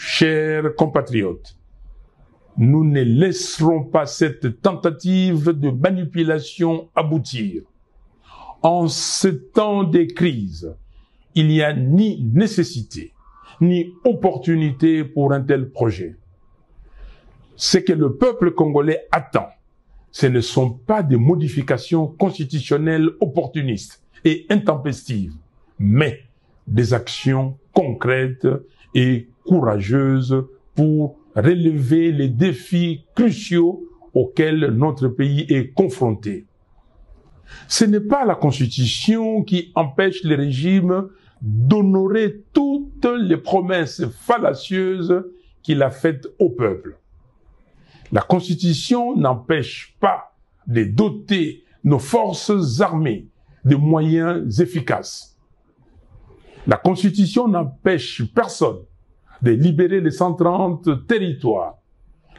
Chers compatriotes, nous ne laisserons pas cette tentative de manipulation aboutir. En ce temps de crise, il n'y a ni nécessité, ni opportunité pour un tel projet. Ce que le peuple congolais attend, ce ne sont pas des modifications constitutionnelles opportunistes et intempestives, mais des actions concrètes et courageuses pour relever les défis cruciaux auxquels notre pays est confronté. Ce n'est pas la Constitution qui empêche le régime d'honorer toutes les promesses fallacieuses qu'il a faites au peuple. La Constitution n'empêche pas de doter nos forces armées de moyens efficaces. La Constitution n'empêche personne de libérer les 130 territoires.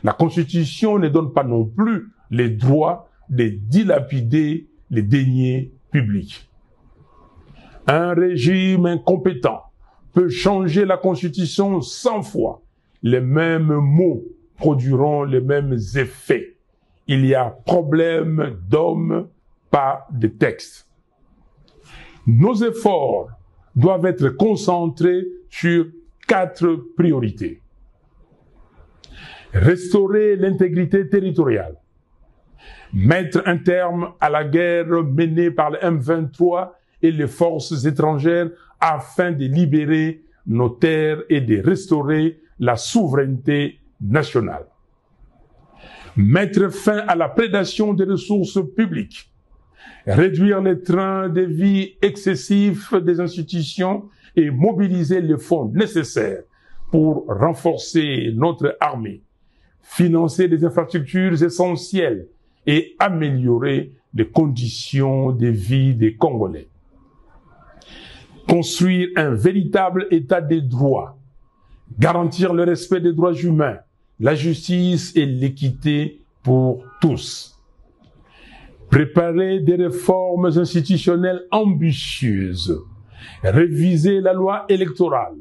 La Constitution ne donne pas non plus les droits de dilapider les deniers publics. Un régime incompétent peut changer la Constitution 100 fois. Les mêmes mots produiront les mêmes effets. Il y a problème d'hommes, pas de texte. Nos efforts doivent être concentrés sur 4 priorités. Restaurer l'intégrité territoriale. Mettre un terme à la guerre menée par le M23 et les forces étrangères afin de libérer nos terres et de restaurer la souveraineté nationale. Mettre fin à la prédation des ressources publiques. Réduire les trains de vie excessifs des institutions et mobiliser les fonds nécessaires pour renforcer notre armée, financer les infrastructures essentielles et améliorer les conditions de vie des Congolais. Construire un véritable état des droits, garantir le respect des droits humains, la justice et l'équité pour tous. Préparer des réformes institutionnelles ambitieuses, réviser la loi électorale,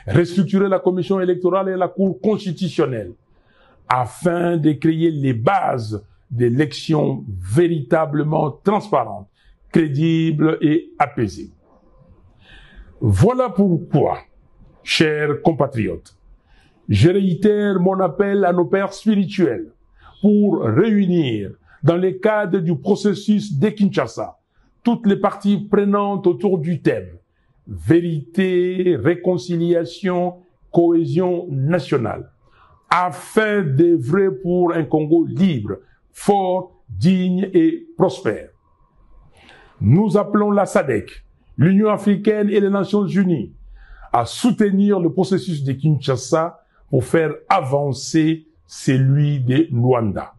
restructurer la commission électorale et la Cour constitutionnelle, afin de créer les bases d'élections véritablement transparentes, crédibles et apaisées. Voilà pourquoi, chers compatriotes, je réitère mon appel à nos pères spirituels pour réunir, dans le cadre du processus de Kinshasa, toutes les parties prenantes autour du thème « Vérité, réconciliation, cohésion nationale » afin d'œuvrer pour un Congo libre, fort, digne et prospère. Nous appelons la SADC, l'Union africaine et les Nations unies à soutenir le processus de Kinshasa pour faire avancer celui de Luanda.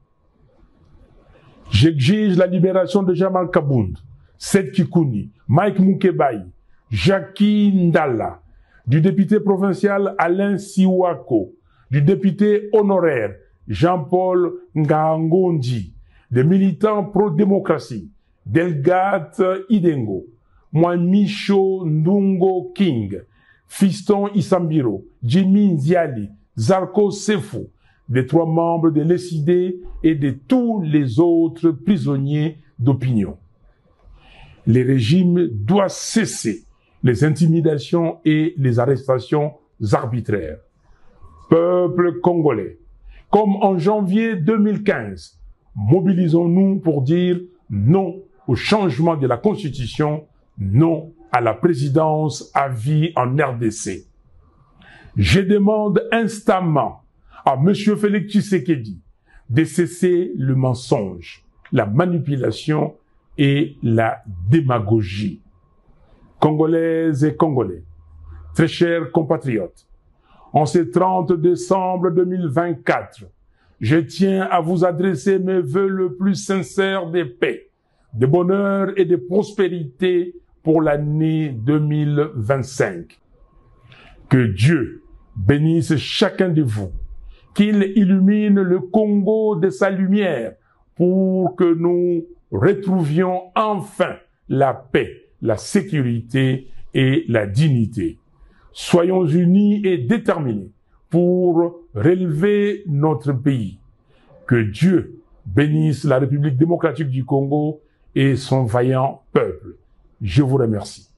J'exige la libération de Jamal Kabound, Seth Kikouni, Mike Mukebai, Jackie Ndala, du député provincial Alain Siwako, du député honoraire Jean-Paul Ngangondi, des militants pro-démocratie, Delgate Idengo, Mwamicho Ndungo King, Fiston Isambiro, Jimmy Nziali, Zarko Sefou, des 3 membres de l'ESID et de tous les autres prisonniers d'opinion. Le régime doit cesser les intimidations et les arrestations arbitraires. Peuple congolais, comme en janvier 2015, mobilisons-nous pour dire non au changement de la Constitution, non à la présidence à vie en RDC. Je demande instamment à M. Félix Tshisekedi de cesser le mensonge, la manipulation et la démagogie. Congolaises et Congolais, très chers compatriotes, en ce 30 décembre 2024, je tiens à vous adresser mes vœux le plus sincères de paix, de bonheur et de prospérité pour l'année 2025. Que Dieu bénisse chacun de vous, qu'il illumine le Congo de sa lumière pour que nous retrouvions enfin la paix, la sécurité et la dignité. Soyons unis et déterminés pour relever notre pays. Que Dieu bénisse la République démocratique du Congo et son vaillant peuple. Je vous remercie.